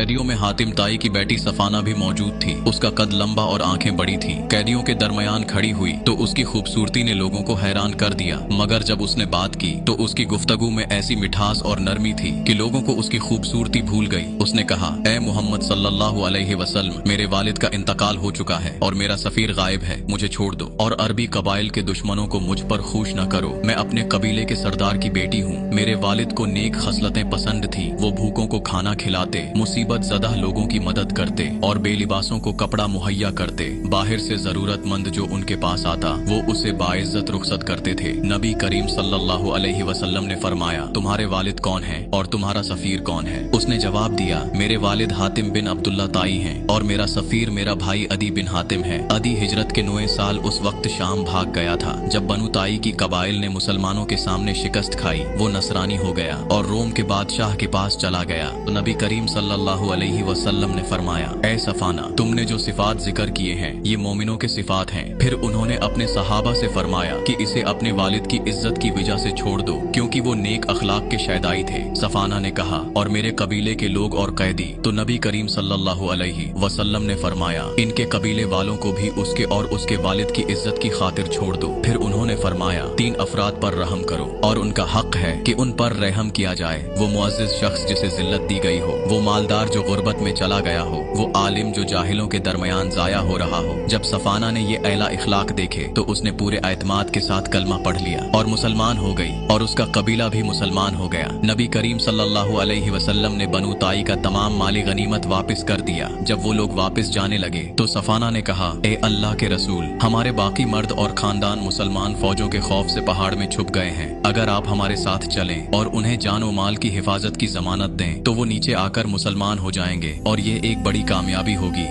कैदियों में हातिम ताई की बेटी सफाना भी मौजूद थी। उसका कद लंबा और आंखें बड़ी थी। कैदियों के दरमियान खड़ी हुई तो उसकी खूबसूरती ने लोगों को हैरान कर दिया, मगर जब उसने बात की तो उसकी गुफ्तगू में ऐसी मिठास और नरमी थी कि लोगों को उसकी खूबसूरती भूल गई। उसने कहा, ए मोहम्मद सल्लल्लाहु अलैहि वसल्लम, मेरे वालिद का इंतकाल हो चुका है और मेरा सफीर गायब है, मुझे छोड़ दो और अरबी कबाइल के दुश्मनों को मुझ पर खुश न करो। मैं अपने कबीले के सरदार की बेटी हूँ। मेरे वालिद को नेक खसलतें पसंद थी। वो भूखों को खाना खिलाते, मुसीबत ज़दा लोगों की मदद करते और बेलिबासों को कपड़ा मुहैया करते। बाहर से जरूरतमंद जो उनके पास आता वो उसे बाइज्जत रुखसत करते थे। नबी करीम सल्लल्लाहु अलैहि वसल्लम ने फरमाया, तुम्हारे वालिद कौन हैं और तुम्हारा सफीर कौन है? उसने जवाब दिया, मेरे वालिद हातिम बिन अब्दुल्ला ताई हैं और मेरा सफीर मेरा भाई अदी बिन हातिम है। अदी हिजरत के 9वें साल उस वक्त शाम भाग गया था जब बनु ताई की कबाइल ने मुसलमानों के सामने शिकस्त खाई। वो नसरानी हो गया और रोम के बादशाह के पास चला गया। तो नबी करीम सल्लल्लाहु अलैहि वसल्लम ने फरमाया, ए सफाना, तुमने जो सिफात जिक्र किए हैं ये मोमिनों के सिफात हैं। फिर उन्होंने अपने सहाबा से फरमाया कि इसे अपने वालिद की इज्जत की वजह से छोड़ दो, क्योंकि वो नेक अखलाक के शैदाई थे। सफाना ने कहा, और मेरे कबीले के लोग और कैदी? तो नबी करीम सल्लल्लाहु अलैहि वसल्लम ने फरमाया, इनके कबीले वालों को भी उसके और उसके वालिद की इज्जत की खातिर छोड़ दो। फिर उन्होंने फरमाया, 3 अफराद पर रहम करो और उनका हक है कि उन पर रहम किया जाए। वो मुअज्जिज शख्स जिसे जिल्लत दी गई हो, वो मालदार जो गुर्बत में चला गया हो, वो आलिम जो जाहिलों के दरमियान जाया हो रहा हो। जब सफाना ने ये ऐला इखलाक देखे तो उसने पूरे एतमाद के साथ कलमा पढ़ लिया और मुसलमान हो गई और उसका कबीला भी मुसलमान हो गया। नबी करीम सल्लल्लाहु अलैहि वसल्लम ने बनु ताई का तमाम माली गनीमत वापस कर दिया। जब वो लोग वापस जाने लगे तो सफाना ने कहा, ए अल्लाह के रसूल, हमारे बाकी मर्द और खानदान मुसलमान फौजों के खौफ से पहाड़ में छुप गए हैं। अगर आप हमारे साथ चलें और उन्हें जान और माल की हिफाजत की जमानत दें तो वो नीचे आकर मुसलमान हो जाएंगे और ये एक बड़ी कामयाबी होगी।